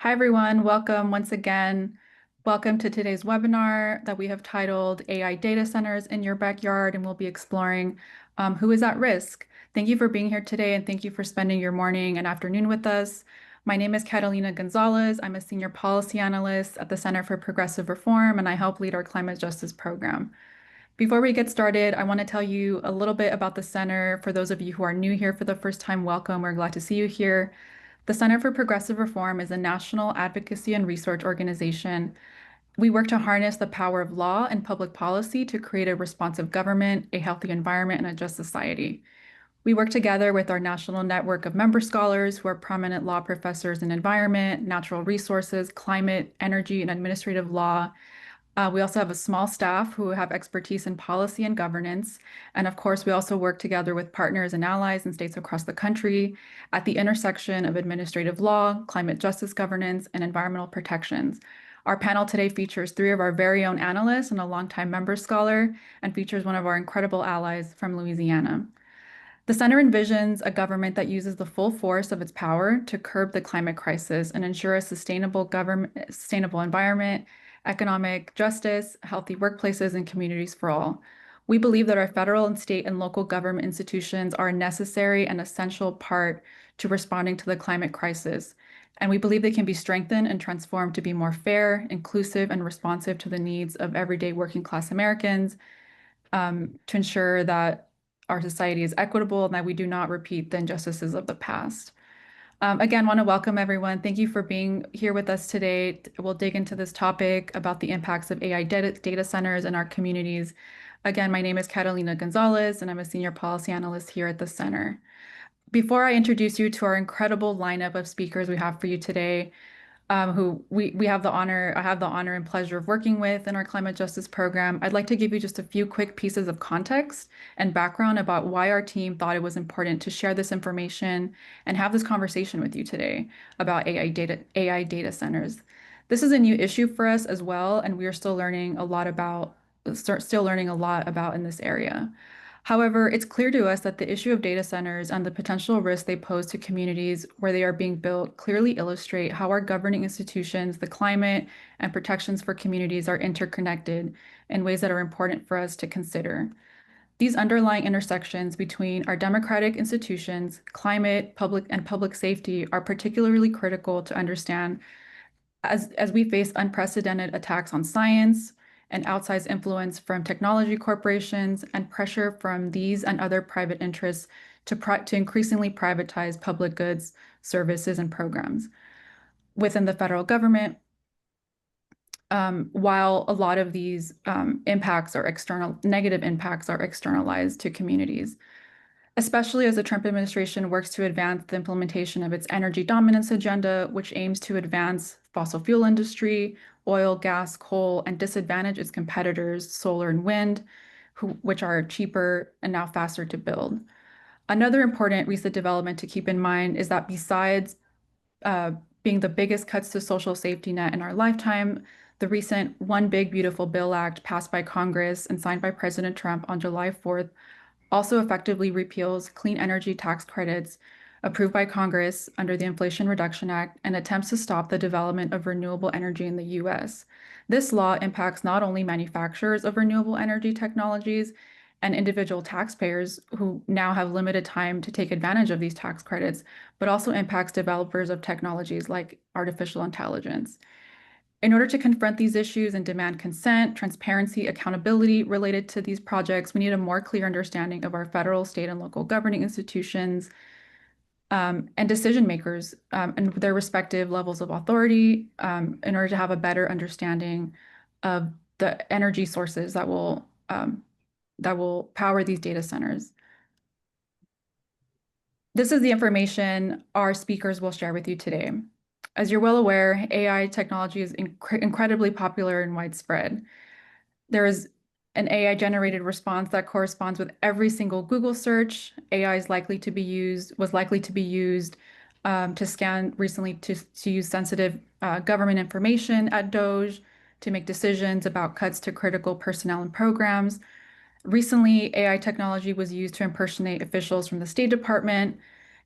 Hi, everyone. Welcome once again. Welcome to today's webinar that we have titled AI Data Centers in Your Backyard, and we'll be exploring who is at risk. Thank you for being here today, and thank you for spending your morning and afternoon with us. My name is Catalina Gonzalez. I'm a senior policy analyst at the Center for Progressive Reform, and I help lead our climate justice program. Before we get started, I want to tell you a little bit about the center. For those of you who are new here for the first time, welcome. We're glad to see you here. The Center for Progressive Reform is a national advocacy and research organization. We work to harness the power of law and public policy to create a responsive government, a healthy environment, and a just society. We work together with our national network of member scholars who are prominent law professors in environment, natural resources, climate, energy, and administrative law. We also have a small staff who have expertise in policy and governance. And of course, we also work together with partners and allies in states across the country at the intersection of administrative law, climate justice governance, and environmental protections. Our panel today features three of our very own analysts and a longtime member scholar, and features one of our incredible allies from Louisiana. The center envisions a government that uses the full force of its power to curb the climate crisis and ensure a sustainable environment, economic justice, healthy workplaces, and communities for all. We believe that our federal and state and local government institutions are a necessary and essential part to responding to the climate crisis. And we believe they can be strengthened and transformed to be more fair, inclusive, and responsive to the needs of everyday working class Americans, to ensure that our society is equitable and that we do not repeat the injustices of the past. Again, want to welcome everyone. Thank you for being here with us today. We'll dig into this topic about the impacts of AI data centers in our communities. Again, my name is Catalina Gonzalez, and I'm a senior policy analyst here at the center. Before I introduce you to our incredible lineup of speakers we have for you today, who I have the honor and pleasure of working with in our climate justice program, I'd like to give you just a few quick pieces of context and background about why our team thought it was important to share this information and have this conversation with you today about AI data centers. This is a new issue for us as well, and we are still learning a lot about in this area. However, it's clear to us that the issue of data centers and the potential risks they pose to communities where they are being built clearly illustrate how our governing institutions, the climate, and protections for communities are interconnected in ways that are important for us to consider. These underlying intersections between our democratic institutions, climate, public safety are particularly critical to understand as we face unprecedented attacks on science and outsized influence from technology corporations and pressure from these and other private interests to increasingly privatize public goods, services, and programs within the federal government, while a lot of these negative impacts are externalized to communities, especially as the Trump administration works to advance the implementation of its energy dominance agenda, which aims to advance fossil fuel industry, oil, gas, coal, and disadvantage its competitors, solar and wind, which are cheaper and now faster to build. Another important recent development to keep in mind is that besides being the biggest cuts to social safety net in our lifetime, the recent One Big Beautiful Bill Act passed by Congress and signed by President Trump on July 4th also effectively repeals clean energy tax credits approved by Congress under the Inflation Reduction Act and attempts to stop the development of renewable energy in the US. This law impacts not only manufacturers of renewable energy technologies and individual taxpayers who now have limited time to take advantage of these tax credits, but also impacts developers of technologies like artificial intelligence. In order to confront these issues and demand consent, transparency, accountability related to these projects, we need a more clear understanding of our federal, state, and local governing institutions and decision makers and their respective levels of authority in order to have a better understanding of the energy sources that will power these data centers. This is the information our speakers will share with you today. As you're well aware, AI technology is incredibly popular and widespread. There is an AI-generated response that corresponds with every single Google search. AI was likely to be used to scan recently to use sensitive government information at DOJ to make decisions about cuts to critical personnel and programs. Recently, AI technology was used to impersonate officials from the State Department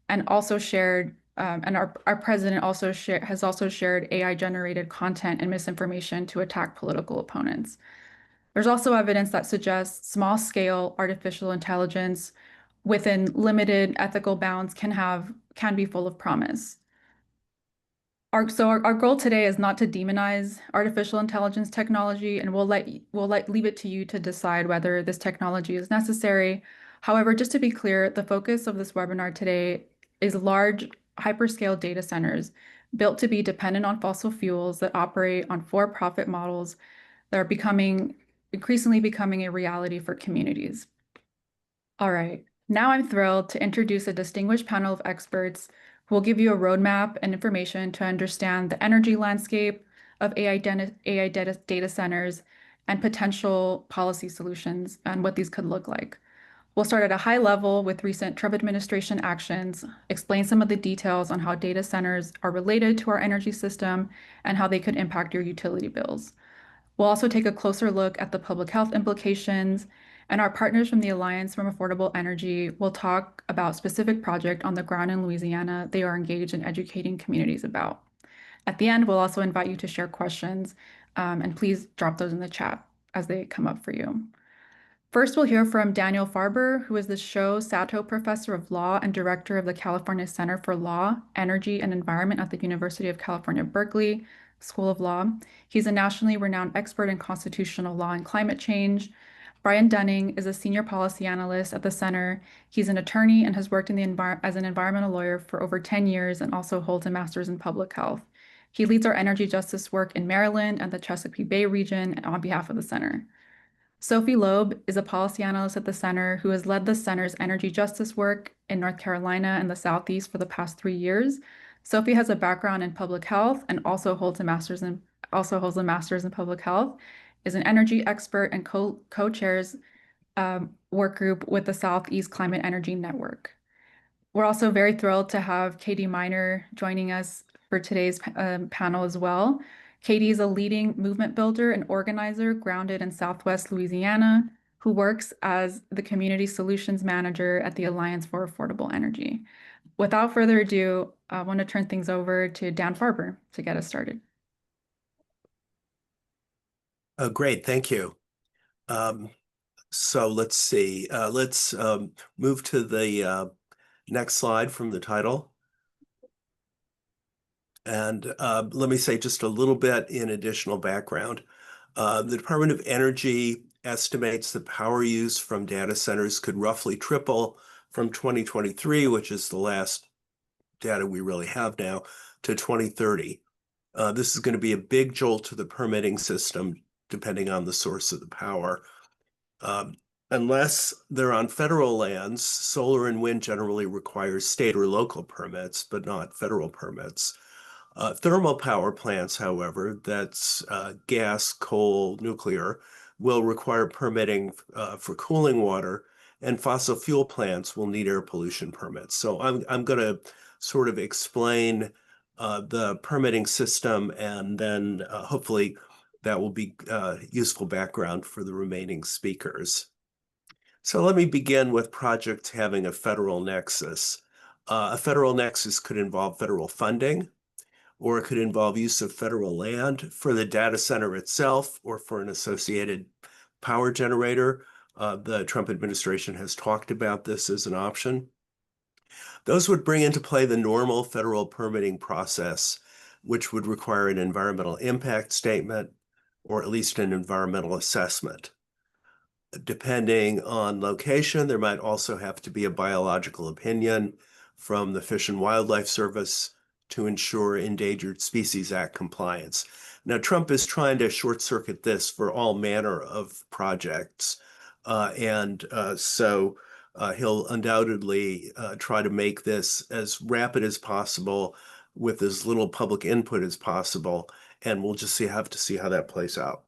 and also shared And our president has also shared AI-generated content and misinformation to attack political opponents. There's also evidence that suggests small-scale artificial intelligence within limited ethical bounds can be full of promise. Our goal today is not to demonize artificial intelligence technology, and leave it to you to decide whether this technology is necessary. However, just to be clear, the focus of this webinar today is large hyperscale data centers built to be dependent on fossil fuels that operate on for-profit models that are increasingly becoming a reality for communities. All right, now I'm thrilled to introduce a distinguished panel of experts who will give you a roadmap and information to understand the energy landscape of AI data centers and potential policy solutions and what these could look like. We'll start at a high level with recent Trump administration actions, explain some of the details on how data centers are related to our energy system and how they could impact your utility bills. We'll also take a closer look at the public health implications, and our partners from the Alliance from Affordable Energy will talk about specific project on the ground in Louisiana they are engaged in educating communities about. At the end, we'll also invite you to share questions, and please drop those in the chat as they come up for you. First, we'll hear from Daniel Farber, who is the Show Sato Professor of Law and Director of the California Center for Law, Energy, and Environment at the University of California, Berkeley School of Law. He's a nationally renowned expert in constitutional law and climate change. Brian Dunning is a senior policy analyst at the center. He's an attorney and has worked as an environmental lawyer for over 10 years and also holds a master's in public health. He leads our energy justice work in Maryland and the Chesapeake Bay region on behalf of the center. Sophie Loeb is a policy analyst at the center who has led the center's energy justice work in North Carolina and the Southeast for the past 3 years. Sophie has a background in public health and also holds a master's in public health, is an energy expert and co-chairs work group with the Southeast Climate Energy Network. We're also very thrilled to have Katie Miner joining us for today's panel as well. Katie is a leading movement builder and organizer grounded in Southwest Louisiana, who works as the Community Solutions Manager at the Alliance for Affordable Energy. Without further ado, I want to turn things over to Dan Farber to get us started. Oh, great, thank you. So let's see. Let's move to the next slide from the title. And let me say just a little bit in additional background. The Department of Energy estimates that power use from data centers could roughly triple from 2023, which is the last data we really have now, to 2030. This is going to be a big jolt to the permitting system, depending on the source of the power. Unless they're on federal lands, solar and wind generally require state or local permits, but not federal permits. Thermal power plants, however, that's gas, coal, nuclear, will require permitting for cooling water, and fossil fuel plants will need air pollution permits. So I'm going to sort of explain the permitting system, and then hopefully that will be useful background for the remaining speakers. So let me begin with projects having a federal nexus. A federal nexus could involve federal funding, or it could involve use of federal land for the data center itself or for an associated power generator. The Trump administration has talked about this as an option. Those would bring into play the normal federal permitting process, which would require an environmental impact statement or at least an environmental assessment. Depending on location, there might also have to be a biological opinion from the Fish and Wildlife Service to ensure Endangered Species Act compliance. Now, Trump is trying to short circuit this for all manner of projects. So he'll undoubtedly try to make this as rapid as possible with as little public input as possible. And we'll just have to see how that plays out.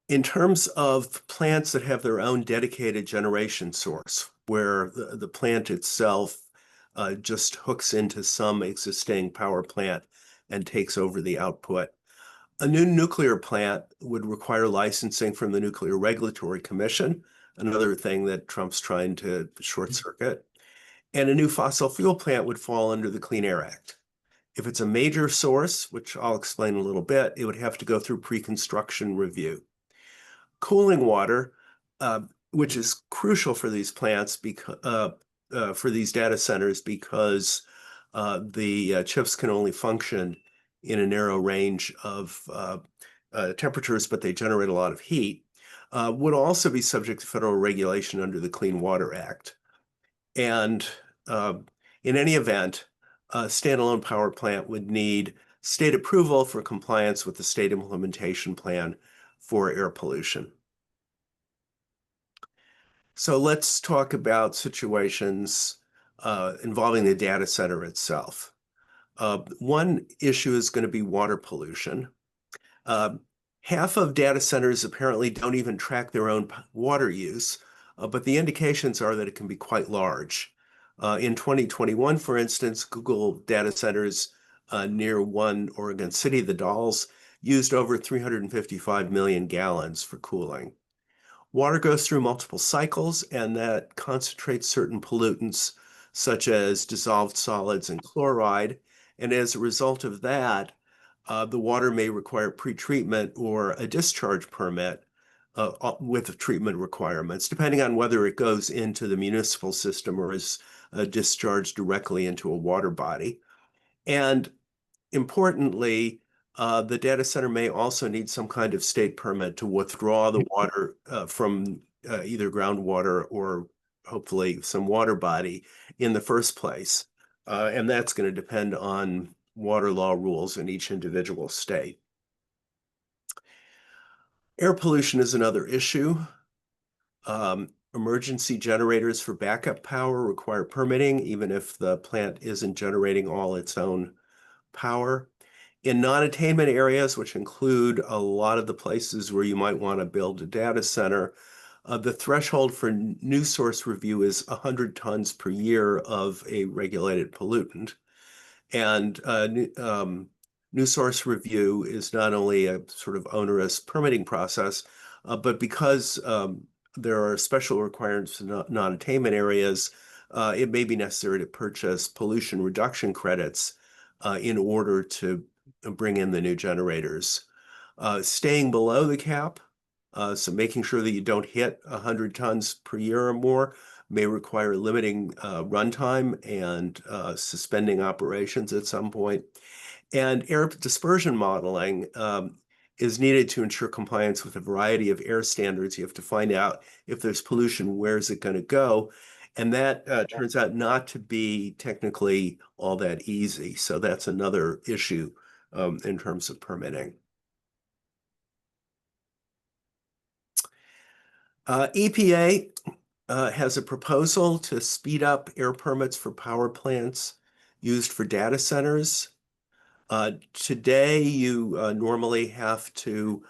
In terms of plants that have their own dedicated generation source, where the plant itself just hooks into some existing power plant and takes over the output, a new nuclear plant would require licensing from the Nuclear Regulatory Commission, another thing that Trump's trying to short circuit. And a new fossil fuel plant would fall under the Clean Air Act. If it's a major source, which I'll explain in a little bit, it would have to go through pre-construction review. Cooling water, which is crucial for these plants because for these data centers because the chips can only function in a narrow range of temperatures, but they generate a lot of heat, would also be subject to federal regulation under the Clean Water Act. And uh, in any event, a standalone power plant would need state approval for compliance with the state implementation plan for air pollution. So let's talk about situations involving the data center itself. One issue is going to be water pollution. Uh, Half of data centers apparently don't even track their own water use, but the indications are that it can be quite large. In 2021, for instance, Google data centers near one Oregon city, the Dalles, used over 355 million gallons for cooling. Water goes through multiple cycles, and that concentrates certain pollutants, such as dissolved solids and chloride. And as a result of that, the water may require pretreatment or a discharge permit with treatment requirements, depending on whether it goes into the municipal system or is discharged directly into a water body. And importantly, the data center may also need some kind of state permit to withdraw the water from either groundwater or hopefully some water body in the first place. And that's going to depend on water law rules in each individual state. Air pollution is another issue. Emergency generators for backup power require permitting, even if the plant isn't generating all its own power. In non-attainment areas, which include a lot of the places where you might want to build a data center, the threshold for new source review is 100 tons per year of a regulated pollutant. And new source review is not only a sort of onerous permitting process, but because there are special requirements in non-attainment areas, it may be necessary to purchase pollution reduction credits in order to bring in the new generators. Staying below the cap, so making sure that you don't hit 100 tons per year or more, may require limiting runtime and suspending operations at some point. And air dispersion modeling is needed to ensure compliance with a variety of air standards. You have to find out if there's pollution, where is it going to go? And that turns out not to be technically all that easy. So that's another issue in terms of permitting. EPA has a proposal to speed up air permits for power plants used for data centers. Today, you normally have to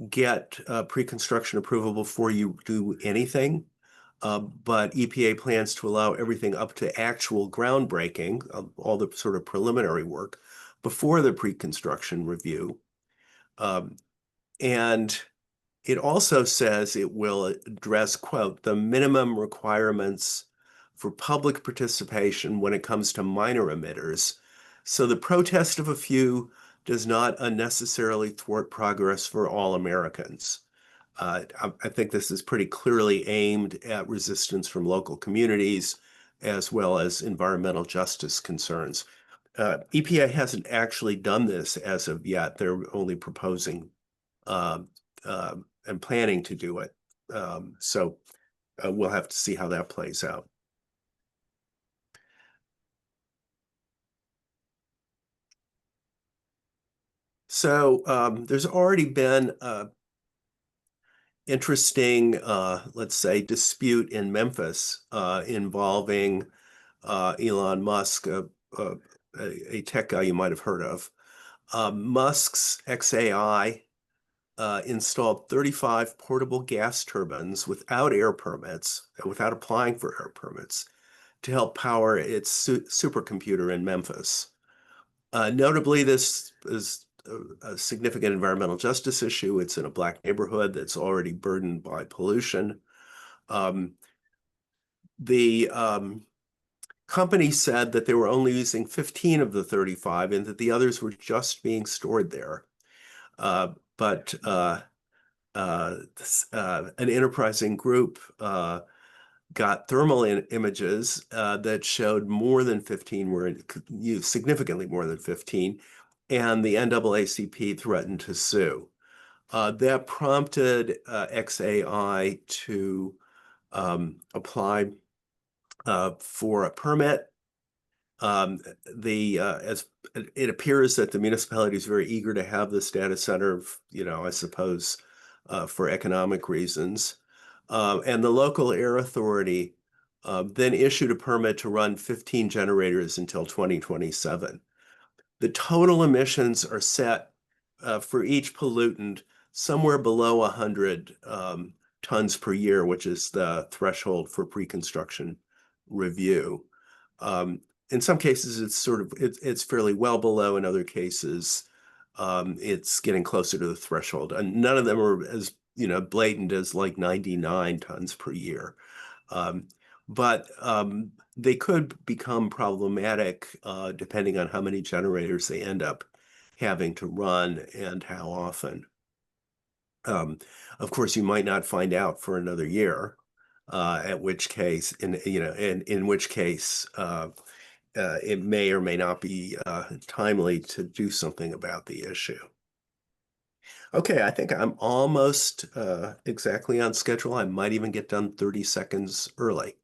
get pre-construction approval before you do anything. But EPA plans to allow everything up to actual groundbreaking, all the sort of preliminary work, before the pre-construction review. And it also says it will address, quote, the minimum requirements for public participation when it comes to minor emitters. So the protest of a few does not unnecessarily thwart progress for all Americans. I think this is pretty clearly aimed at resistance from local communities as well as environmental justice concerns. EPA hasn't actually done this as of yet. They're only proposing uh, and planning to do it. So we'll have to see how that plays out. So there's already been interesting, let's say, dispute in Memphis involving Elon Musk, a tech guy you might have heard of. Musk's XAI installed 35 portable gas turbines without air permits, without applying for air permits, to help power its supercomputer in Memphis. Notably, this is a significant environmental justice issue. It's in a Black neighborhood that's already burdened by pollution. Um, The company said that they were only using 15 of the 35 and that the others were just being stored there. But an enterprising group got thermal images that showed more than 15 were used, significantly more than 15, and the NAACP threatened to sue. That prompted XAI to apply for a permit. As it appears that the municipality is very eager to have this data center, I suppose, for economic reasons. And the local air authority then issued a permit to run 15 generators until 2027. The total emissions are set for each pollutant somewhere below 100 tons per year, which is the threshold for pre-construction review. In some cases, it's fairly well below. In other cases, it's getting closer to the threshold, and none of them are as blatant as like 99 tons per year. But they could become problematic depending on how many generators they end up having to run and how often. Of course, you might not find out for another year, at which case, in which case, it may or may not be timely to do something about the issue. Okay, I think I'm almost exactly on schedule. I might even get done 30 seconds early.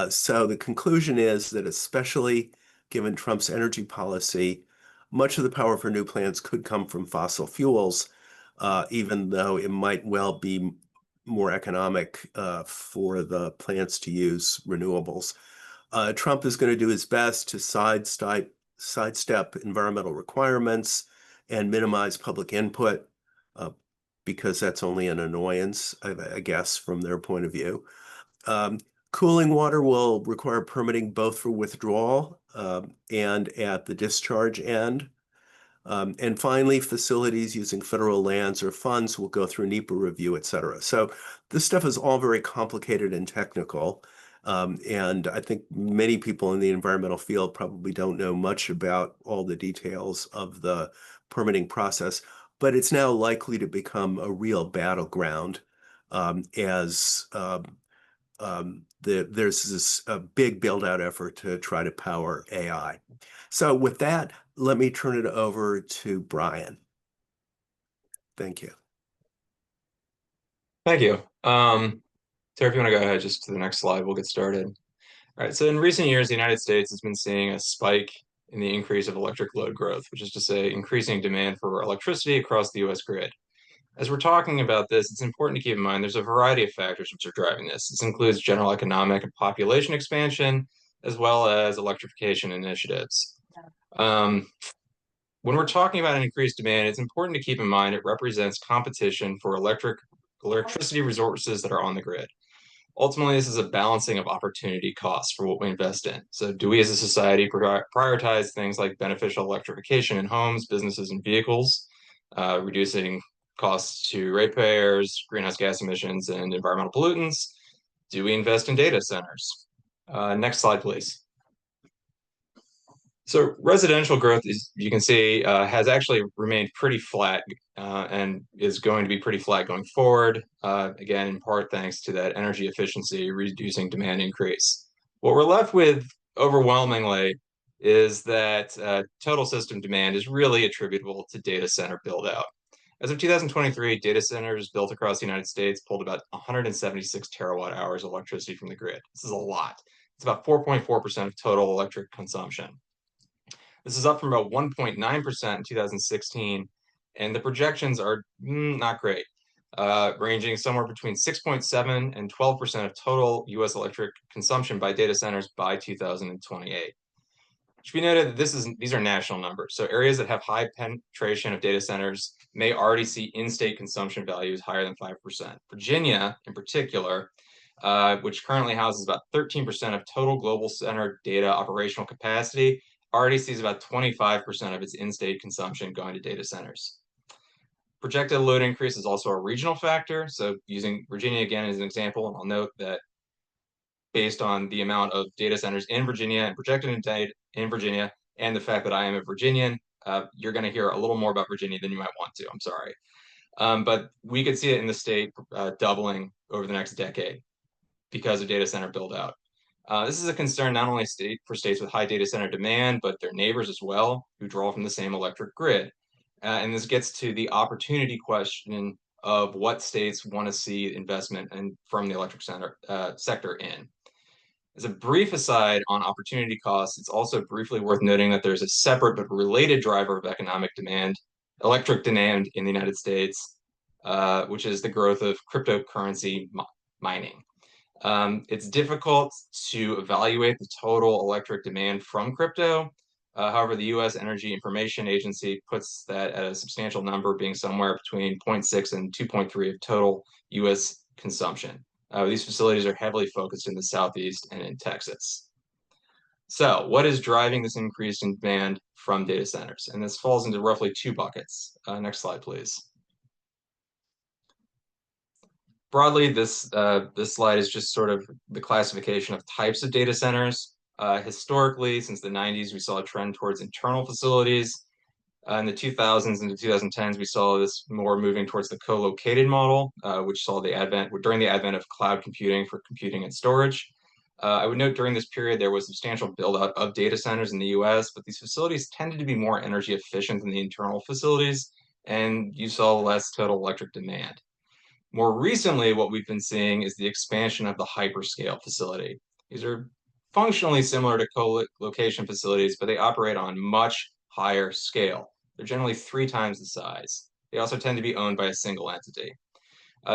So the conclusion is that especially given Trump's energy policy, much of the power for new plants could come from fossil fuels, even though it might well be more economic for the plants to use renewables. Trump is going to do his best to sidestep environmental requirements and minimize public input uh, because that's only an annoyance, I guess, from their point of view. Um, Cooling water will require permitting both for withdrawal and at the discharge end. And finally, facilities using federal lands or funds will go through NEPA review, et cetera. So this stuff is all very complicated and technical. And I think many people in the environmental field probably don't know much about all the details of the permitting process, but it's now likely to become a real battleground as there's this big build out effort to try to power AI. So with that, let me turn it over to Brian. Thank you. Thank you. Sarah, if you want to go ahead just to the next slide, we'll get started. All right, so in recent years, the United States has been seeing a spike in the increase of electric load growth, which is to say increasing demand for electricity across the US grid. As we're talking about this, it's important to keep in mind there's a variety of factors which are driving this. This includes general economic and population expansion, as well as electrification initiatives. When we're talking about an increased demand, it's important to keep in mind it represents competition for electricity resources that are on the grid. Ultimately, this is a balancing of opportunity costs for what we invest in. So do we as a society prioritize things like beneficial electrification in homes, businesses, and vehicles, reducing costs to ratepayers, greenhouse gas emissions, and environmental pollutants? Do we invest in data centers? Next slide, please. So residential growth, as you can see, has actually remained pretty flat and is going to be pretty flat going forward. Again, in part thanks to that energy efficiency reducing demand increase. What we're left with overwhelmingly is that total system demand is really attributable to data center build out. As of 2023, data centers built across the United States pulled about 176 terawatt hours of electricity from the grid. This is a lot. It's about 4.4% of total electric consumption. This is up from about 1.9% in 2016, and the projections are not great, ranging somewhere between 6.7 and 12% of total US electric consumption by data centers by 2028. It should be noted that these are national numbers. So areas that have high penetration of data centers may already see in-state consumption values higher than 5%. Virginia, in particular, which currently houses about 13% of total global center data operational capacity, already sees about 25% of its in-state consumption going to data centers. Projected load increase is also a regional factor. So using Virginia again as an example, and I'll note that based on the amount of data centers in Virginia and projected in Virginia, and the fact that I am a Virginian. You're going to hear a little more about Virginia than you might want to. I'm sorry. But we could see it in the state doubling over the next decade because of data center build out. This is a concern not only for states with high data center demand, but their neighbors as well, who draw from the same electric grid. And this gets to the opportunity question of what states want to see investment from the electric sector in. As a brief aside on opportunity costs, it's also briefly worth noting that there's a separate but related driver of economic demand, electric demand in the United States, which is the growth of cryptocurrency mining. It's difficult to evaluate the total electric demand from crypto. However, the U.S. Energy Information Agency puts that at a substantial number, being somewhere between 0.6 and 2.3 of total U.S. consumption. These facilities are heavily focused in the Southeast and in Texas. So what is driving this increase in demand from data centers? And this falls into roughly two buckets. Next slide, please. Broadly, this slide is just sort of the classification of types of data centers. Historically, since the 90s, we saw a trend towards internal facilities. In the 2000s and the 2010s, we saw this more moving towards the co-located model, which saw during the advent of cloud computing for computing and storage. I would note during this period, there was substantial build out of data centers in the US, but these facilities tended to be more energy efficient than the internal facilities, and you saw less total electric demand. More recently, what we've been seeing is the expansion of the hyperscale facility. These are functionally similar to co-location facilities, but they operate on much higher scale. They're generally 3 times the size. They also tend to be owned by a single entity.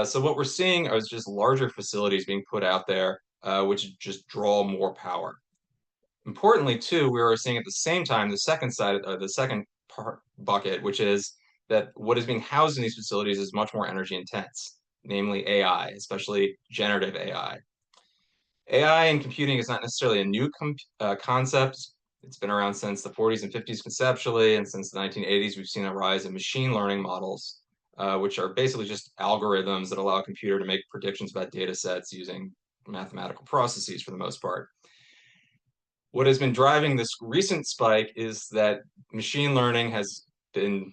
So what we're seeing is just larger facilities being put out there, which just draw more power. Importantly, too, we are seeing at the same time the second bucket, which is that what is being housed in these facilities is much more energy intense, namely AI, especially generative AI. AI and computing is not necessarily a new concept. It's been around since the 40s and 50s conceptually, and since the 1980s, we've seen a rise in machine learning models, which are basically just algorithms that allow a computer to make predictions about data sets using mathematical processes for the most part. What has been driving this recent spike is that machine learning has been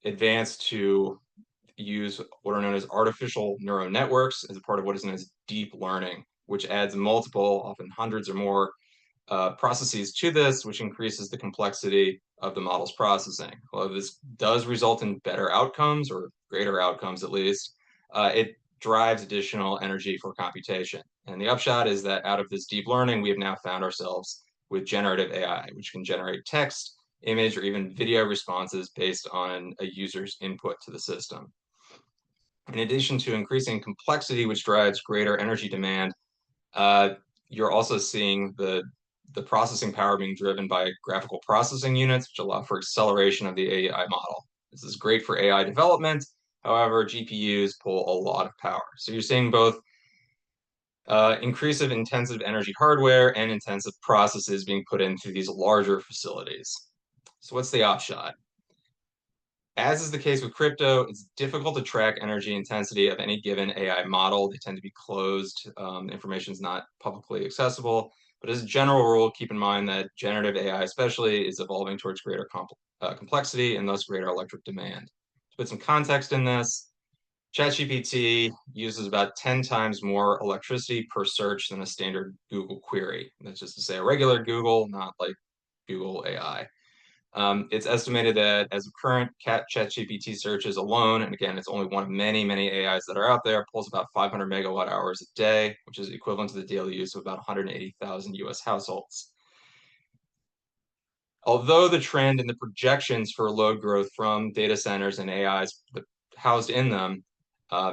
advanced to use what are known as artificial neural networks as a part of what is known as deep learning, which adds multiple, often hundreds or more processes to this, which increases the complexity of the model's processing. Although this does result in better outcomes, or greater outcomes at least, it drives additional energy for computation. And the upshot is that out of this deep learning, we have now found ourselves with generative AI, which can generate text, image, or even video responses based on a user's input to the system. In addition to increasing complexity, which drives greater energy demand, you're also seeing the processing power being driven by graphical processing units, which allow for acceleration of the AI model. This is great for AI development. However, GPUs pull a lot of power. So you're seeing both increase of intensive energy hardware and intensive processes being put into these larger facilities. So what's the upshot? As is the case with crypto, it's difficult to track energy intensity of any given AI model. They tend to be closed. Information is not publicly accessible. But as a general rule, keep in mind that generative AI especially is evolving towards greater complexity and thus greater electric demand. To put some context in this, ChatGPT uses about 10 times more electricity per search than a standard Google query. That's just to say a regular Google, not like Google AI. It's estimated that as of current ChatGPT searches alone, and again, it's only one of many, many AIs that are out there, pulls about 500 megawatt hours a day, which is equivalent to the daily use of about 180,000 US households. Although the trend in the projections for load growth from data centers and AIs housed in them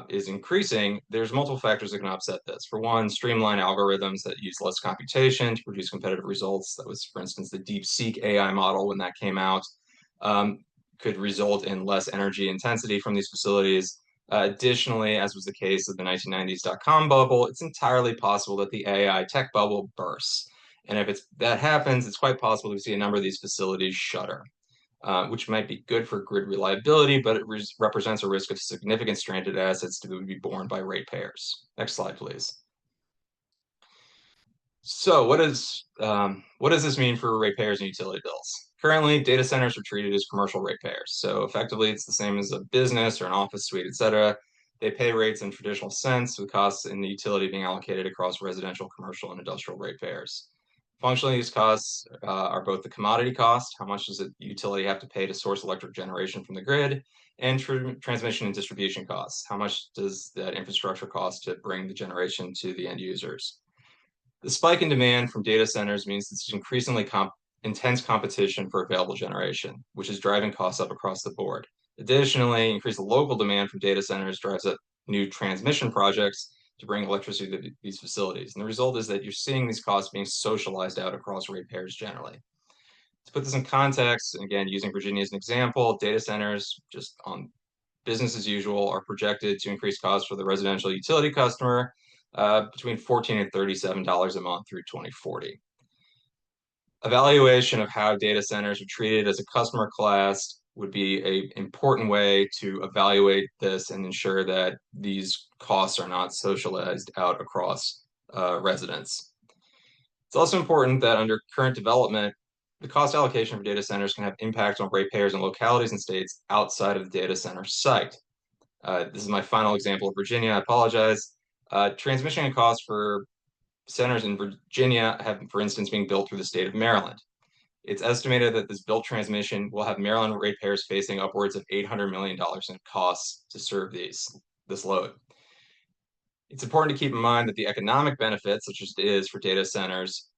is increasing, there's multiple factors that can upset this. For one, streamline algorithms that use less computation to produce competitive results. That was, for instance, the DeepSeek AI model when that came out, could result in less energy intensity from these facilities. Additionally, as was the case of the 1990s dot-com bubble, it's entirely possible that the AI tech bubble bursts. And if that happens, it's quite possible to see a number of these facilities shutter. Which might be good for grid reliability, but it represents a risk of significant stranded assets to be borne by ratepayers. Next slide, please. So what does this mean for ratepayers and utility bills? Currently, data centers are treated as commercial ratepayers. So effectively, it's the same as a business or an office suite, et cetera. They pay rates in traditional sense, with costs in the utility being allocated across residential, commercial, and industrial ratepayers. Functionally, these costs are both the commodity cost, how much does the utility have to pay to source electric generation from the grid, and transmission and distribution costs, how much does that infrastructure cost to bring the generation to the end users. The spike in demand from data centers means there's increasingly intense competition for available generation, which is driving costs up across the board. Additionally, increased local demand from data centers drives up new transmission projects to bring electricity to these facilities. And the result is that you're seeing these costs being socialized out across ratepayers generally. To put this in context, and again, using Virginia as an example, data centers, just on business as usual, are projected to increase costs for the residential utility customer between $14 and $37 a month through 2040. Evaluation of how data centers are treated as a customer class would be an important way to evaluate this and ensure that these costs are not socialized out across residents. It's also important that under current development, the cost allocation for data centers can have impact on ratepayers in localities and states outside of the data center site. This is my final example of Virginia. I apologize. Transmission costs for centers in Virginia have, for instance, being built through the state of Maryland. It's estimated that this built transmission will have Maryland ratepayers facing upwards of $800 million in costs to serve this load. It's important to keep in mind that the economic benefits, such as it is for data centers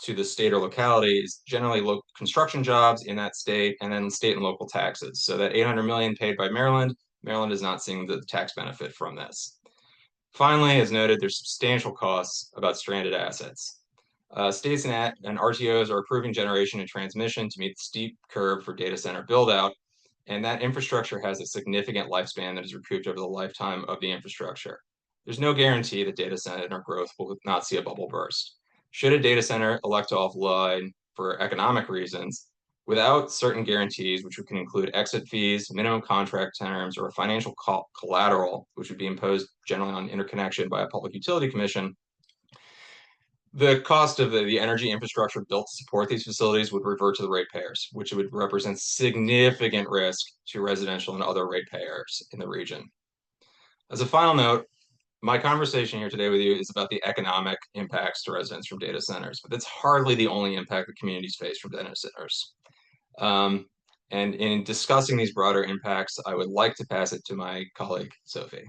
to the state or locality, is generally construction jobs in that state and then state and local taxes. So that $800 million paid by Maryland, Maryland is not seeing the tax benefit from this. Finally, as noted, there's substantial costs about stranded assets. States and RTOs are approving generation and transmission to meet the steep curve for data center build-out, and that infrastructure has a significant lifespan that is recouped over the lifetime of the infrastructure. There's no guarantee that data center growth will not see a bubble burst. Should a data center elect to offline for economic reasons, without certain guarantees, which can include exit fees, minimum contract terms, or financial collateral, which would be imposed generally on interconnection by a public utility commission, the cost of the energy infrastructure built to support these facilities would revert to the ratepayers, which would represent significant risk to residential and other ratepayers in the region. As a final note, my conversation here today with you is about the economic impacts to residents from data centers, but that's hardly the only impact that communities face from data centers. And in discussing these broader impacts, I would like to pass it to my colleague, Sophie.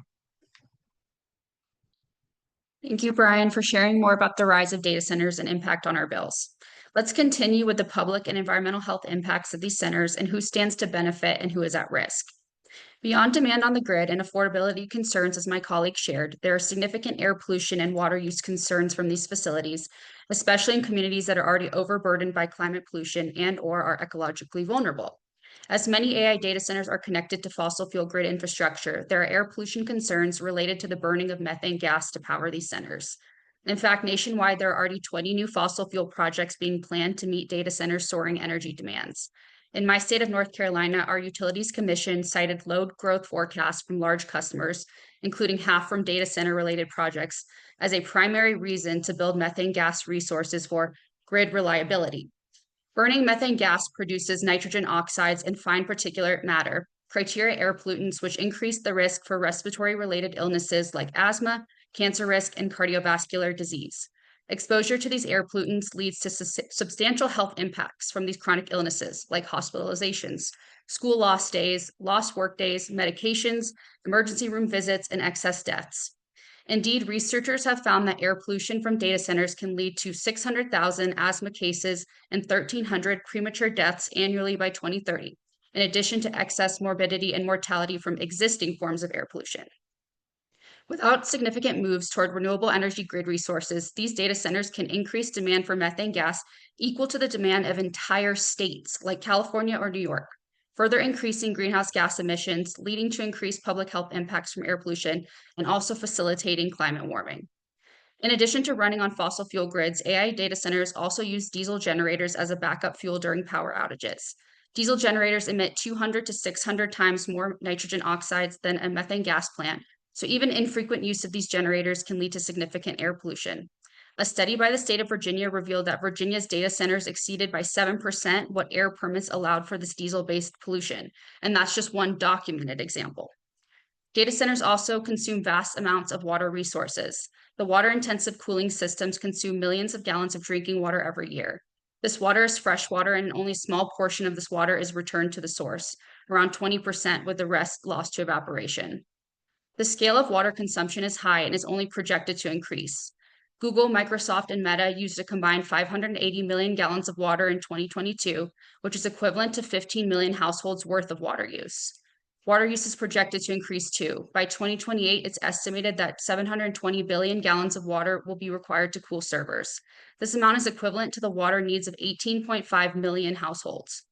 Thank you, Brian, for sharing more about the rise of data centers and impact on our bills. Let's continue with the public and environmental health impacts of these centers and who stands to benefit and who is at risk. Beyond demand on the grid and affordability concerns, as my colleague shared, there are significant air pollution and water use concerns from these facilities, especially in communities that are already overburdened by climate pollution and/or are ecologically vulnerable. As many AI data centers are connected to fossil fuel grid infrastructure, there are air pollution concerns related to the burning of methane gas to power these centers. In fact, nationwide, there are already 20 new fossil fuel projects being planned to meet data centers' soaring energy demands. In my state of North Carolina, our Utilities Commission cited load growth forecasts from large customers, including half from data center related projects, as a primary reason to build methane gas resources for grid reliability. Burning methane gas produces nitrogen oxides and fine particulate matter, criteria air pollutants, which increase the risk for respiratory related illnesses like asthma, cancer risk, and cardiovascular disease. Exposure to these air pollutants leads to substantial health impacts from these chronic illnesses like hospitalizations, school lost days, lost work days, medications, emergency room visits, and excess deaths. Indeed, researchers have found that air pollution from data centers can lead to 600,000 asthma cases and 1,300 premature deaths annually by 2030, in addition to excess morbidity and mortality from existing forms of air pollution. Without significant moves toward renewable energy grid resources, these data centers can increase demand for methane gas equal to the demand of entire states like California or New York, further increasing greenhouse gas emissions, leading to increased public health impacts from air pollution, and also facilitating climate warming. In addition to running on fossil fuel grids, AI data centers also use diesel generators as a backup fuel during power outages. Diesel generators emit 200 to 600 times more nitrogen oxides than a methane gas plant, so even infrequent use of these generators can lead to significant air pollution. A study by the state of Virginia revealed that Virginia's data centers exceeded by 7% what air permits allowed for this diesel-based pollution, and that's just one documented example. Data centers also consume vast amounts of water resources. The water-intensive cooling systems consume millions of gallons of drinking water every year. This water is fresh water, and only a small portion of this water is returned to the source, around 20%, with the rest lost to evaporation. The scale of water consumption is high and is only projected to increase. Google, Microsoft, and Meta used a combined 580 million gallons of water in 2022, which is equivalent to 15 million households worth of water use. Water use is projected to increase too. By 2028, it's estimated that 720 billion gallons of water will be required to cool servers. This amount is equivalent to the water needs of 18.5 million households.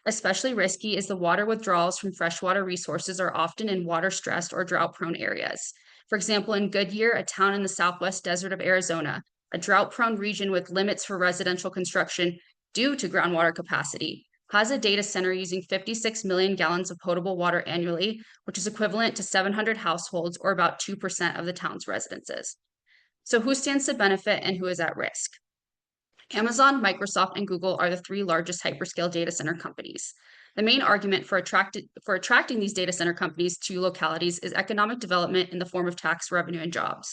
Especially risky is the water withdrawals from freshwater resources are often in water-stressed or drought-prone areas. For example, in Goodyear, a town in the southwest desert of Arizona, a drought-prone region with limits for residential construction due to groundwater capacity, has a data center using 56 million gallons of potable water annually, which is equivalent to 700 households or about 2% of the town's residences. So who stands to benefit and who is at risk? Amazon, Microsoft, and Google are the three largest hyperscale data center companies. The main argument for attracting these data center companies to localities is economic development in the form of tax revenue and jobs.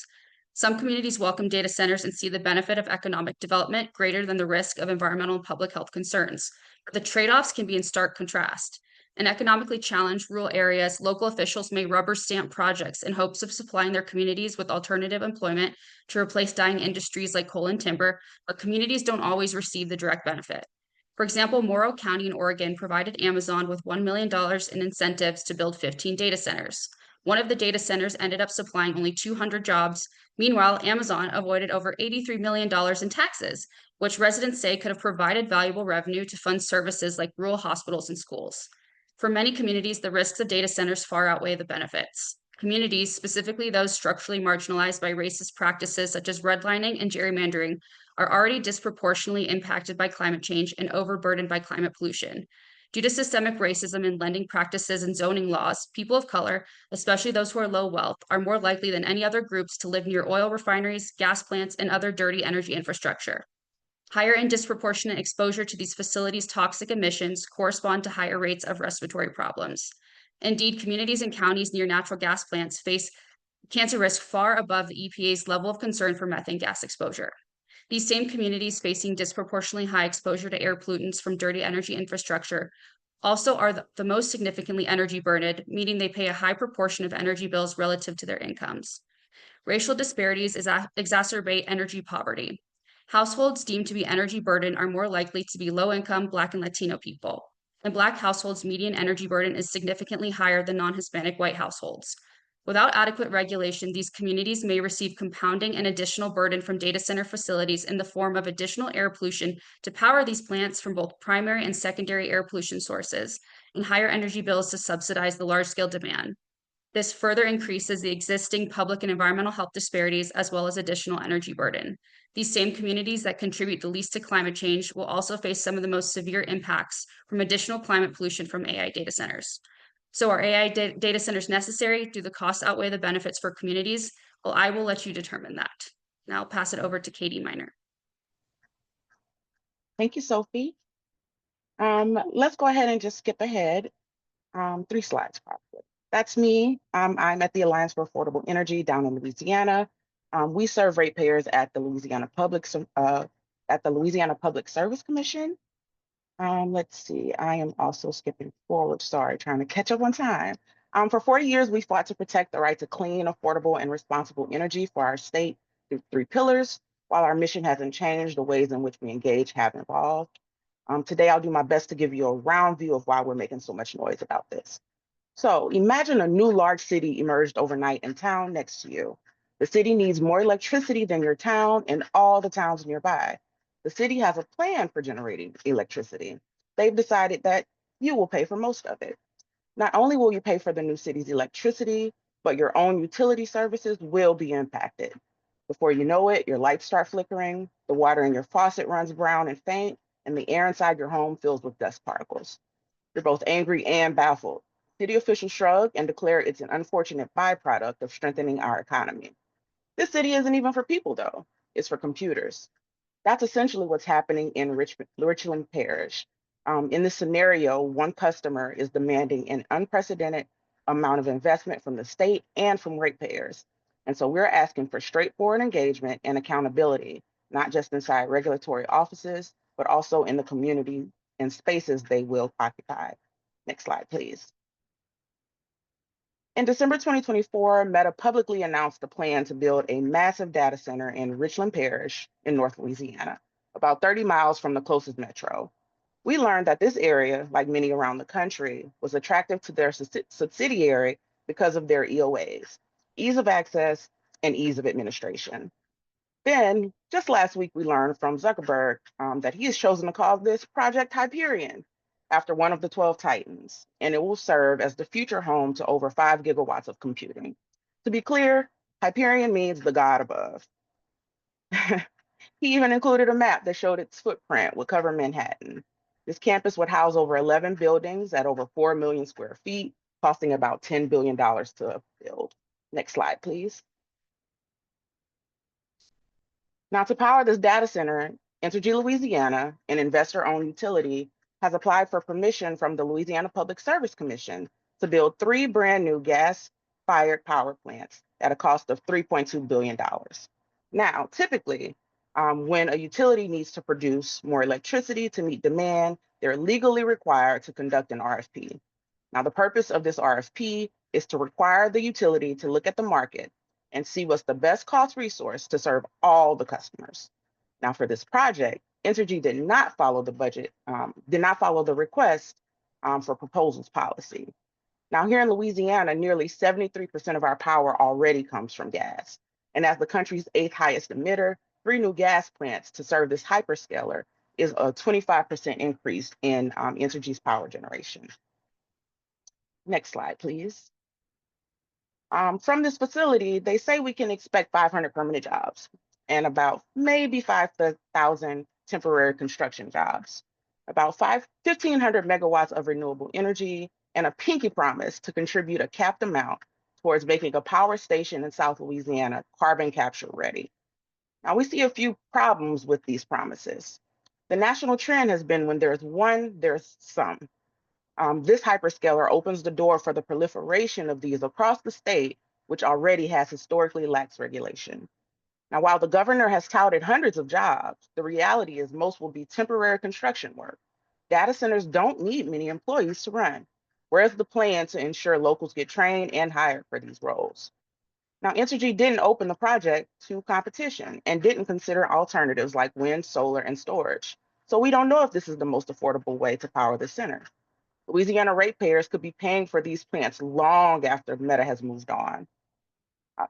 Some communities welcome data centers and see the benefit of economic development greater than the risk of environmental and public health concerns. But the trade-offs can be in stark contrast. In economically challenged rural areas, local officials may rubber stamp projects in hopes of supplying their communities with alternative employment to replace dying industries like coal and timber, but communities don't always receive the direct benefit. For example, Morrow County in Oregon provided Amazon with $1 million in incentives to build 15 data centers. One of the data centers ended up supplying only 200 jobs. Meanwhile, Amazon avoided over $83 million in taxes, which residents say could have provided valuable revenue to fund services like rural hospitals and schools. For many communities, the risks of data centers far outweigh the benefits. Communities, specifically those structurally marginalized by racist practices such as redlining and gerrymandering, are already disproportionately impacted by climate change and overburdened by climate pollution. Due to systemic racism in lending practices and zoning laws, people of color, especially those who are low wealth, are more likely than any other groups to live near oil refineries, gas plants, and other dirty energy infrastructure. Higher and disproportionate exposure to these facilities' toxic emissions correspond to higher rates of respiratory problems. Indeed, communities and counties near natural gas plants face cancer risk far above the EPA's level of concern for methane gas exposure. These same communities facing disproportionately high exposure to air pollutants from dirty energy infrastructure also are the most significantly energy burdened, meaning they pay a high proportion of energy bills relative to their incomes. Racial disparities exacerbate energy poverty. Households deemed to be energy burdened are more likely to be low-income Black and Latino people. In Black households, median energy burden is significantly higher than non-Hispanic white households. Without adequate regulation, these communities may receive compounding and additional burden from data center facilities in the form of additional air pollution to power these plants from both primary and secondary air pollution sources, and higher energy bills to subsidize the large-scale demand. This further increases the existing public and environmental health disparities as well as additional energy burden. These same communities that contribute the least to climate change will also face some of the most severe impacts from additional climate pollution from AI data centers. So are AI data centers necessary? Do the costs outweigh the benefits for communities? Well, I will let you determine that. Now I'll pass it over to Katie Miner. Thank you, Sophie. Let's go ahead and just skip ahead 3 slides probably. That's me. I'm at the Alliance for Affordable Energy down in Louisiana. We serve ratepayers at the Louisiana Public Service Commission. Let's see, I am also skipping forward, sorry, trying to catch up on time. For 40 years, we fought to protect the right to clean, affordable, and responsible energy for our state through 3 pillars. While our mission hasn't changed, the ways in which we engage have evolved. Today, I'll do my best to give you a round view of why we're making so much noise about this. So imagine a new large city emerged overnight in town next to you. The city needs more electricity than your town and all the towns nearby. The city has a plan for generating electricity. They've decided that you will pay for most of it. Not only will you pay for the new city's electricity, but your own utility services will be impacted. Before you know it, your lights start flickering, the water in your faucet runs brown and faint, and the air inside your home fills with dust particles. You're both angry and baffled. City officials shrug and declare it's an unfortunate byproduct of strengthening our economy. This city isn't even for people, though. is for computers. That's essentially what's happening in Richland Parish. In this scenario, one customer is demanding an unprecedented amount of investment from the state and from ratepayers. And so we're asking for straightforward engagement and accountability, not just inside regulatory offices, but also in the community and spaces they will occupy. Next slide, please. In December 2024, Meta publicly announced a plan to build a massive data center in Richland Parish in North Louisiana, about 30 miles from the closest metro. We learned that this area, like many around the country, was attractive to their subsidiary because of their EOAs, ease of access, and ease of administration. Then, just last week, we learned from Zuckerberg that he has chosen to call this Project Hyperion after one of the 12 Titans, and it will serve as the future home to over 5 gigawatts of computing. To be clear, Hyperion means the god above. He even included a map that showed its footprint would cover Manhattan. This campus would house over 11 buildings at over 4 million square feet, costing about $10 billion to build. Next slide, please. Now, to power this data center, Entergy Louisiana, an investor-owned utility, has applied for permission from the Louisiana Public Service Commission to build 3 brand new gas-fired power plants at a cost of $3.2 billion. Now, typically, when a utility needs to produce more electricity to meet demand, they're legally required to conduct an RFP. Now, the purpose of this RFP is to require the utility to look at the market and see what's the best cost resource to serve all the customers. Now, for this project, Entergy did not follow the request for proposals policy. Now, here in Louisiana, nearly 73% of our power already comes from gas. And as the country's 8th highest emitter, 3 new gas plants to serve this hyperscaler is a 25% increase in Entergy's power generation. Next slide, please. From this facility, they say we can expect 500 permanent jobs and about maybe 5,000 temporary construction jobs, about 1,500 megawatts of renewable energy, and a pinky promise to contribute a capped amount towards making a power station in South Louisiana carbon capture ready. Now, we see a few problems with these promises. The national trend has been when there's one, there's some. This hyperscaler opens the door for the proliferation of these across the state, which already has historically lax regulation. Now, while the governor has touted hundreds of jobs, the reality is most will be temporary construction work. Data centers don't need many employees to run. Where's the plan to ensure locals get trained and hired for these roles? Now, Entergy didn't open the project to competition and didn't consider alternatives like wind, solar, and storage. So we don't know if this is the most affordable way to power the center. Louisiana ratepayers could be paying for these plants long after Meta has moved on.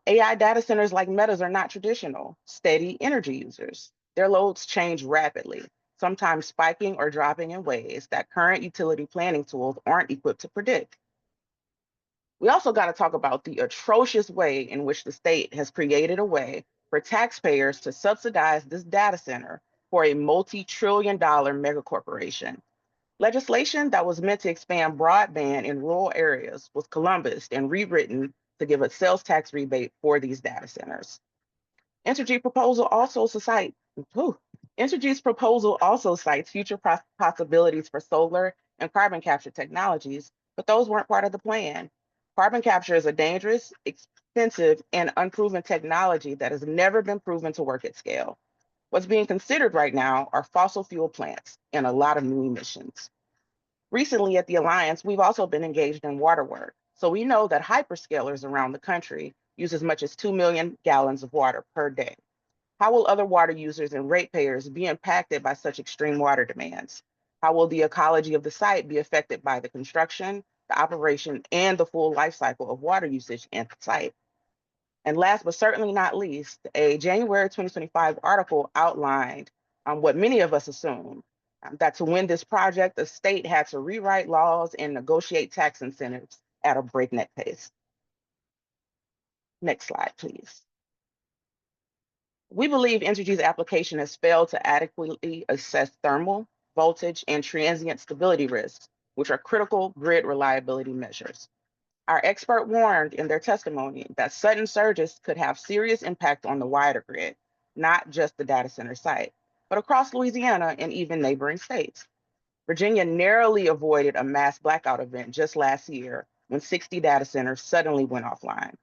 AI data centers like Meta's are not traditional, steady energy users. Their loads change rapidly, sometimes spiking or dropping in ways that current utility planning tools aren't equipped to predict. We also got to talk about the atrocious way in which the state has created a way for taxpayers to subsidize this data center for a multi-trillion-dollar megacorporation. Legislation that was meant to expand broadband in rural areas was Columbused and rewritten to give a sales tax rebate for these data centers. Entergy's proposal also cites future possibilities for solar and carbon capture technologies, but those weren't part of the plan. Carbon capture is a dangerous, expensive, and unproven technology that has never been proven to work at scale. What's being considered right now are fossil fuel plants and a lot of new emissions. Recently at the Alliance, we've also been engaged in water work. So we know that hyperscalers around the country use as much as 2 million gallons of water per day. How will other water users and ratepayers be impacted by such extreme water demands? How will the ecology of the site be affected by the construction, the operation, and the full life cycle of water usage at the site? And last but certainly not least, a January 2025 article outlined what many of us assume, that to win this project, the state had to rewrite laws and negotiate tax incentives at a breakneck pace. Next slide, please. We believe Entergy's application has failed to adequately assess thermal, voltage, and transient stability risks, which are critical grid reliability measures. Our expert warned in their testimony that sudden surges could have serious impact on the wider grid, not just the data center site, but across Louisiana and even neighboring states. Virginia narrowly avoided a mass blackout event just last year when 60 data centers suddenly went offline.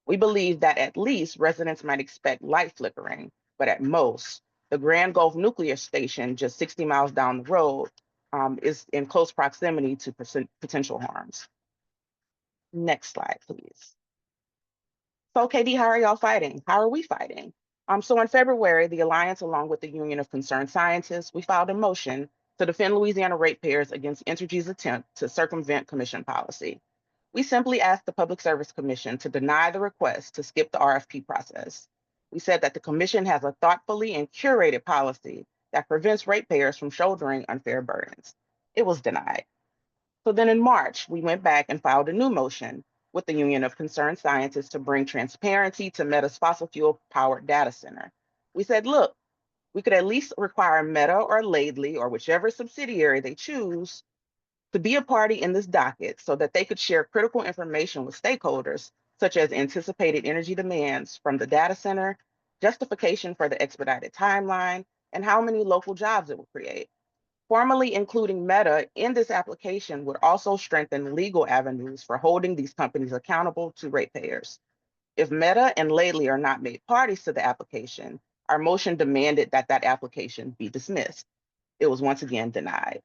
We believe that at least residents might expect light flickering, but at most, the Grand Gulf Nuclear Station, just 60 miles down the road, is in close proximity to potential harms. Next slide, please. So, KD, how are y'all fighting? How are we fighting? So in February, the Alliance, along with the Union of Concerned Scientists, we filed a motion to defend Louisiana ratepayers against Entergy's attempt to circumvent commission policy. We simply asked the Public Service Commission to deny the request to skip the RFP process. We said that the commission has a thoughtfully and curated policy that prevents ratepayers from shouldering unfair burdens. It was denied. So then in March, we went back and filed a new motion with the Union of Concerned Scientists to bring transparency to Meta's fossil fuel powered data center. We said, look, we could at least require Meta or Laidley or whichever subsidiary they choose to be a party in this docket so that they could share critical information with stakeholders, such as anticipated energy demands from the data center, justification for the expedited timeline, and how many local jobs it will create. Formally including Meta in this application would also strengthen legal avenues for holding these companies accountable to ratepayers. If Meta and Laidley are not made parties to the application, our motion demanded that that application be dismissed. It was once again denied.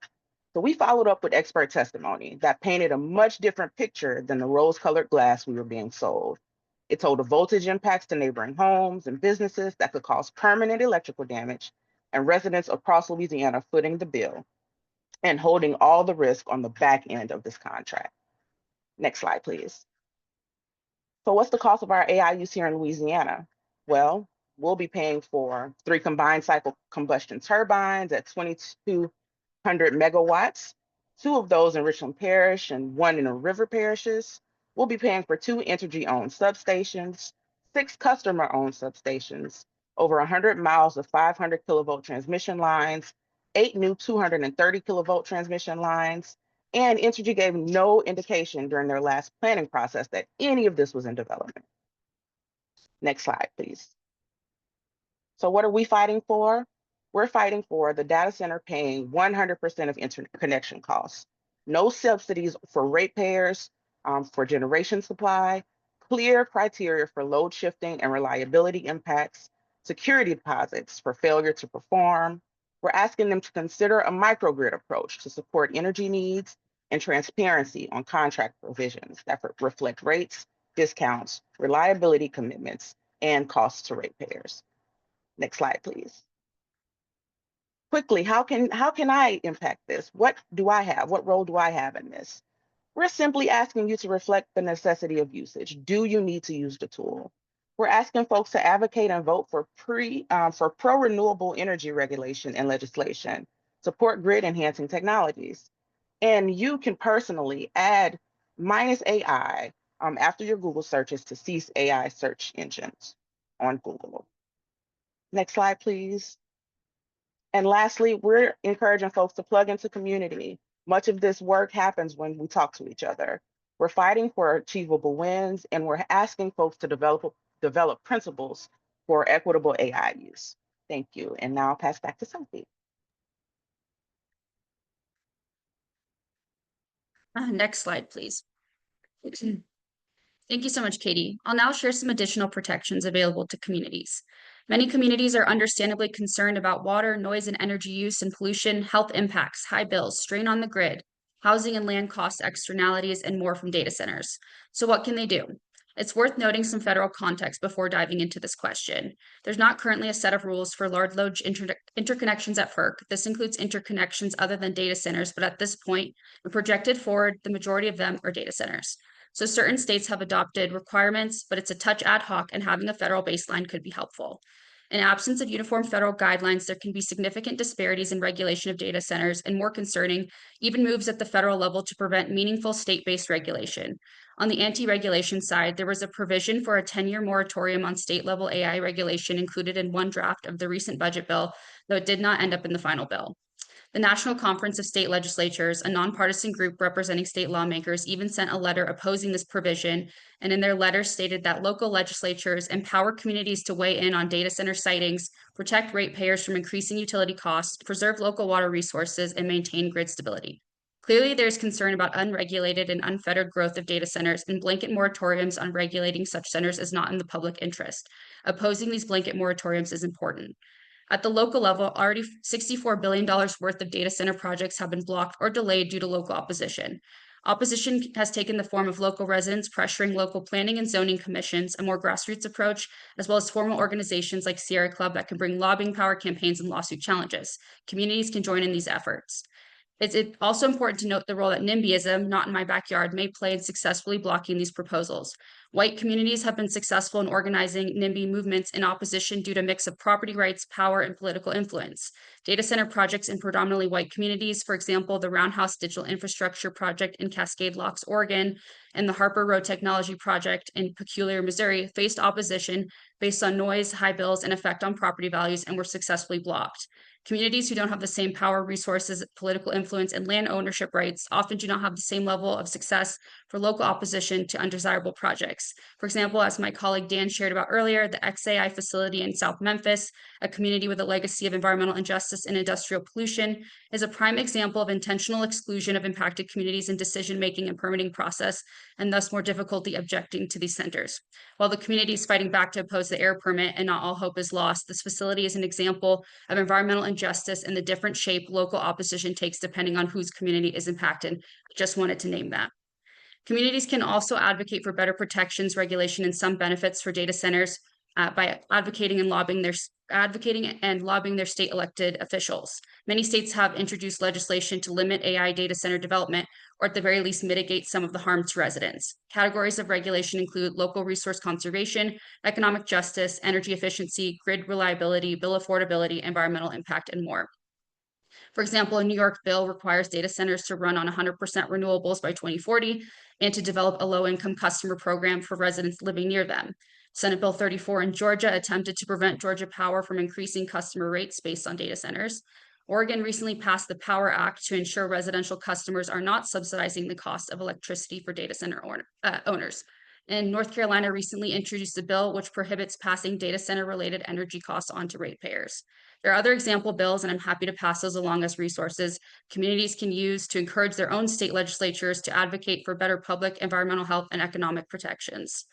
So we followed up with expert testimony that painted a much different picture than the rose-colored glass we were being sold. It told of voltage impacts to neighboring homes and businesses that could cause permanent electrical damage, and residents across Louisiana footing the bill and holding all the risk on the back end of this contract. Next slide, please. So what's the cost of our AI use here in Louisiana? Well, we'll be paying for 3 combined cycle combustion turbines at 2,200 megawatts, 2 of those in Richland Parish and 1 in the river parishes. We'll be paying for 2 Entergy-owned substations, 6 customer-owned substations, over 100 miles of 500 kilovolt transmission lines, 8 new 230 kilovolt transmission lines, and Entergy gave no indication during their last planning process that any of this was in development. Next slide, please. So what are we fighting for? We're fighting for the data center paying 100% of interconnection costs, no subsidies for ratepayers for generation supply, clear criteria for load shifting and reliability impacts, security deposits for failure to perform. We're asking them to consider a microgrid approach to support energy needs and transparency on contract provisions that reflect rates, discounts, reliability commitments, and costs to ratepayers. Next slide, please. Quickly, how can I impact this? What do I have? What role do I have in this? We're simply asking you to reflect the necessity of usage. Do you need to use the tool? We're asking folks to advocate and vote for pro-renewable energy regulation and legislation, support grid enhancing technologies. And you can personally add -AI after your Google searches to cease AI search engines on Google. Next slide, please. And lastly, we're encouraging folks to plug into community. Much of this work happens when we talk to each other. We're fighting for achievable wins, and we're asking folks to develop principles for equitable AI use. Thank you. And now I'll pass back to Sophie. Next slide, please. Thank you so much, Katie. I'll now share some additional protections available to communities. Many communities are understandably concerned about water, noise, and energy use and pollution, health impacts, high bills, strain on the grid, housing and land cost externalities, and more from data centers. So what can they do? It's worth noting some federal context before diving into this question. There's not currently a set of rules for large load interconnections at FERC. This includes interconnections other than data centers, but at this point, and projected forward, the majority of them are data centers. So certain states have adopted requirements, but it's a touch ad hoc, and having a federal baseline could be helpful. In absence of uniform federal guidelines, there can be significant disparities in regulation of data centers, and more concerning, even moves at the federal level to prevent meaningful state-based regulation. On the anti-regulation side, there was a provision for a 10-year moratorium on state-level AI regulation included in one draft of the recent budget bill, though it did not end up in the final bill. The National Conference of State Legislatures, a nonpartisan group representing state lawmakers, even sent a letter opposing this provision, and in their letter stated that local legislatures empower communities to weigh in on data center sightings, protect ratepayers from increasing utility costs, preserve local water resources, and maintain grid stability. Clearly, there's concern about unregulated and unfettered growth of data centers, and blanket moratoriums on regulating such centers is not in the public interest. Opposing these blanket moratoriums is important. At the local level, already $64 billion worth of data center projects have been blocked or delayed due to local opposition. Opposition has taken the form of local residents pressuring local planning and zoning commissions, a more grassroots approach, as well as formal organizations like Sierra Club that can bring lobbying power, campaigns, and lawsuit challenges. Communities can join in these efforts. It's also important to note the role that NIMBYism, not in my backyard, may play in successfully blocking these proposals. White communities have been successful in organizing NIMBY movements in opposition due to a mix of property rights, power, and political influence. Data center projects in predominantly white communities, for example, the Roundhouse Digital Infrastructure Project in Cascade Locks, Oregon, and the Harper Road Technology Project in Peculiar, Missouri, faced opposition based on noise, high bills, and effect on property values, and were successfully blocked. Communities who don't have the same power, resources, political influence, and land ownership rights often do not have the same level of success for local opposition to undesirable projects. For example, as my colleague Dan shared about earlier, the XAI facility in South Memphis, a community with a legacy of environmental injustice and industrial pollution, is a prime example of intentional exclusion of impacted communities in decision-making and permitting process, and thus more difficulty objecting to these centers. While the community is fighting back to oppose the air permit and not all hope is lost, this facility is an example of environmental injustice and the different shape local opposition takes depending on whose community is impacted. I just wanted to name that. Communities can also advocate for better protections, regulation, and some benefits for data centers by advocating and lobbying their state elected officials. Many states have introduced legislation to limit AI data center development, or at the very least mitigate some of the harm to residents. Categories of regulation include local resource conservation, economic justice, energy efficiency, grid reliability, bill affordability, environmental impact, and more. For example, a New York bill requires data centers to run on 100% renewables by 2040 and to develop a low-income customer program for residents living near them. Senate Bill 34 in Georgia attempted to prevent Georgia Power from increasing customer rates based on data centers. Oregon recently passed the Power Act to ensure residential customers are not subsidizing the cost of electricity for data center owners. And North Carolina recently introduced a bill which prohibits passing data center related energy costs onto ratepayers. There are other example bills, and I'm happy to pass those along as resources communities can use to encourage their own state legislatures to advocate for better public, environmental health, and economic protections.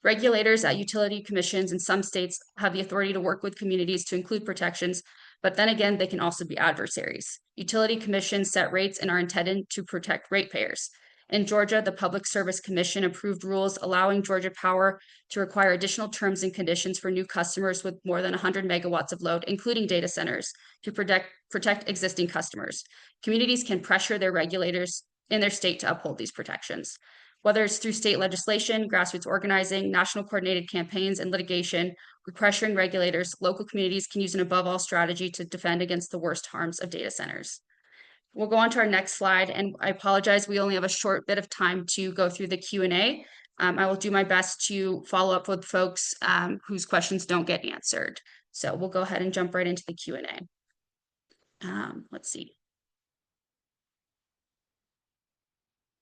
Regulators at utility commissions in some states have the authority to work with communities to include protections, but then again, they can also be adversaries. Utility commissions set rates and are intended to protect ratepayers. In Georgia, the Public Service Commission approved rules allowing Georgia Power to require additional terms and conditions for new customers with more than 100 megawatts of load, including data centers, to protect existing customers. Communities can pressure their regulators in their state to uphold these protections. Whether it's through state legislation, grassroots organizing, national coordinated campaigns, and litigation, or pressuring regulators, local communities can use an above all strategy to defend against the worst harms of data centers. We'll go on to our next slide, and I apologize, we only have a short bit of time to go through the Q&A. I will do my best to follow up with folks whose questions don't get answered. So we'll go ahead and jump right into the Q&A. Let's see.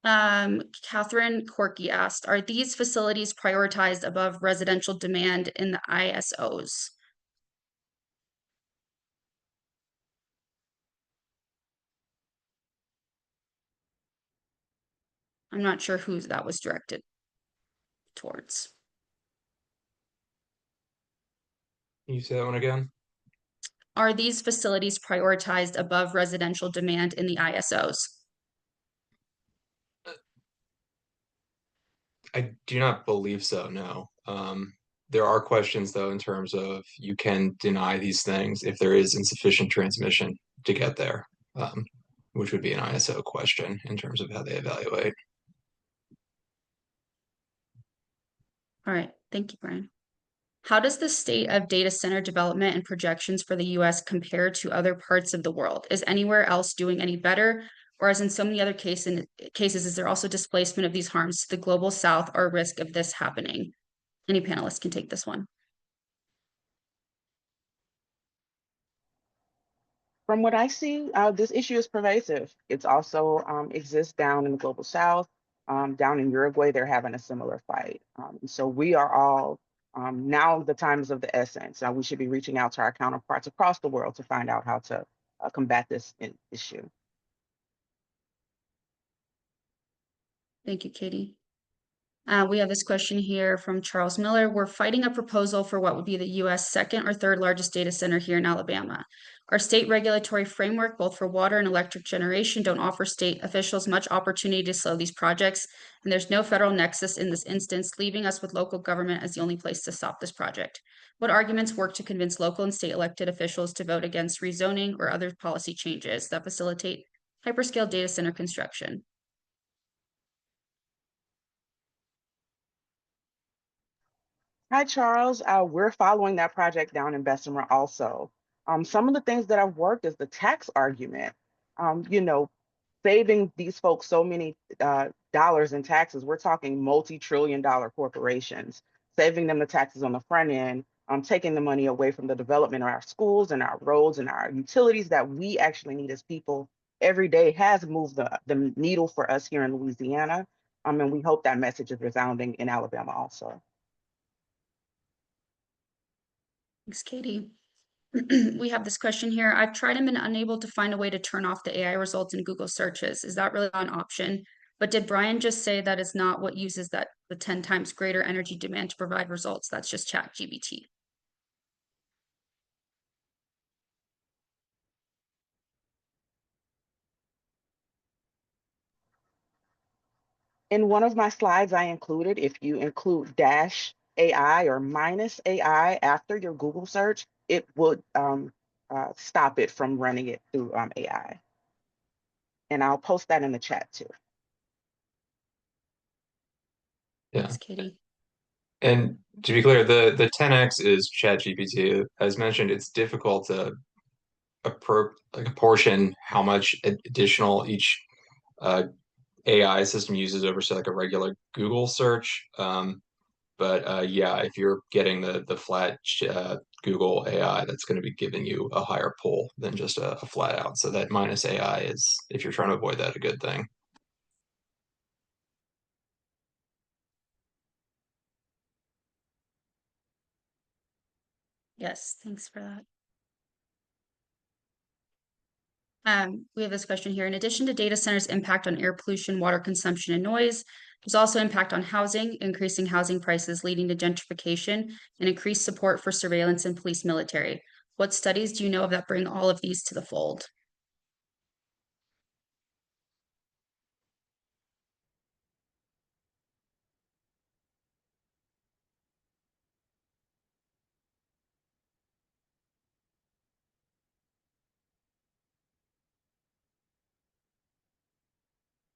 Catherine Corky asked, are these facilities prioritized above residential demand in the ISOs? I'm not sure who that was directed towards. Can you say that one again? Are these facilities prioritized above residential demand in the ISOs? I do not believe so, no. There are questions, though, in terms of you can deny these things if there is insufficient transmission to get there, which would be an ISO question in terms of how they evaluate. All right, thank you, Brian. How does the state of data center development and projections for the US compare to other parts of the world? Is anywhere else doing any better? Or as in so many other cases, is there also displacement of these harms to the global south or risk of this happening? Any panelists can take this one. From what I see, this issue is pervasive. It's also exists down in the global south. Down in Uruguay, they're having a similar fight. So we are all now the time is of the essence. We should be reaching out to our counterparts across the world to find out how to combat this issue. Thank you, Katie. We have this question here from Charles Miller. We're fighting a proposal for what would be the US second or third largest data center here in Alabama. Our state regulatory framework, both for water and electric generation, don't offer state officials much opportunity to slow these projects, and there's no federal nexus in this instance, leaving us with local government as the only place to stop this project. What arguments work to convince local and state elected officials to vote against rezoning or other policy changes that facilitate hyperscale data center construction? Hi, Charles. We're following that project down in Bessemer also. Some of the things that have worked is the tax argument. You know, saving these folks so many dollars in taxes. We're talking multi-trillion-dollar corporations, saving them the taxes on the front end, taking the money away from the development of our schools and our roads and our utilities that we actually need as people every day has moved the needle for us here in Louisiana. And we hope that message is resounding in Alabama also. Thanks, Katie. We have this question here. I've tried and been unable to find a way to turn off the AI results in Google searches. Is that really not an option? But did Brian just say that is not what uses that the 10 times greater energy demand to provide results? That's just ChatGPT. In one of my slides I included, if you include dash AI or minus AI after your Google search, it would stop it from running it through AI. And I'll post that in the chat too. Yeah. Thanks, Katie. And to be clear, the 10x is ChatGPT. As mentioned, it's difficult to apportion how much additional each AI system uses over, say, like a regular Google search. But yeah, if you're getting the flat Google AI, that's going to be giving you a higher pull than just a flat out. So that minus AI is, if you're trying to avoid that, a good thing. Yes, thanks for that. We have this question here. In addition to data centers' impact on air pollution, water consumption, and noise, there's also impact on housing, increasing housing prices leading to gentrification, and increased support for surveillance and police military. What studies do you know of that bring all of these to the fold?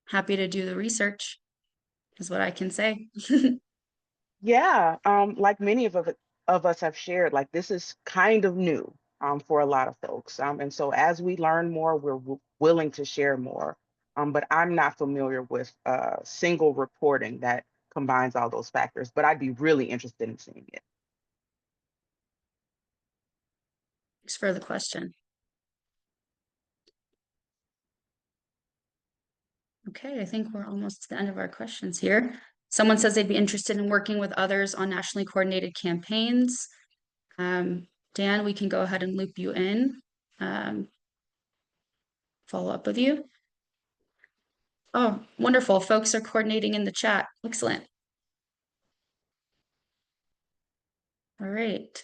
Happy to do the research, is what I can say. Yeah, like many of us have shared, like this is kind of new for a lot of folks. And so as we learn more, we're willing to share more. But I'm not familiar with single reporting that combines all those factors, but I'd be really interested in seeing it. Thanks for the question. Okay, I think we're almost to the end of our questions here. Someone says they'd be interested in working with others on nationally coordinated campaigns. Dan, we can go ahead and loop you in, follow up with you. Oh, wonderful. Folks are coordinating in the chat. Excellent. All right.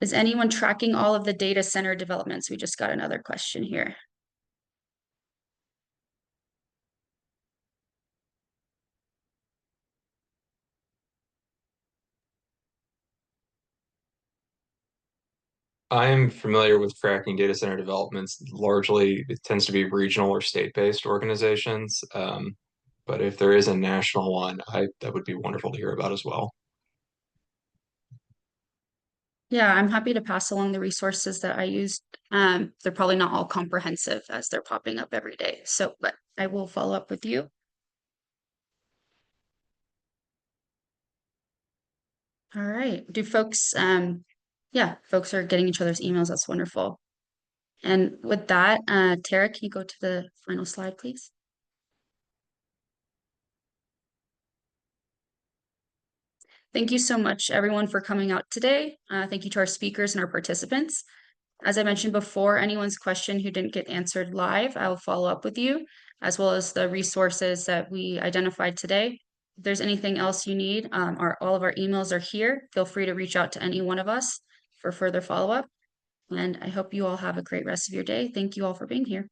Is anyone tracking all of the data center developments? We just got another question here. I'm familiar with tracking data center developments. Largely, it tends to be regional or state-based organizations. But if there is a national one, that would be wonderful to hear about as well. Yeah, I'm happy to pass along the resources that I used. They're probably not all comprehensive as they're popping up every day. So, but I will follow up with you. All right. Do folks, yeah, folks are getting each other's emails. That's wonderful. And with that, Tara, can you go to the final slide, please? Thank you so much, everyone, for coming out today. Thank you to our speakers and our participants. As I mentioned before, anyone's question who didn't get answered live, I will follow up with you, as well as the resources that we identified today. If there's anything else you need, all of our emails are here. Feel free to reach out to any one of us for further follow-up. And I hope you all have a great rest of your day. Thank you all for being here.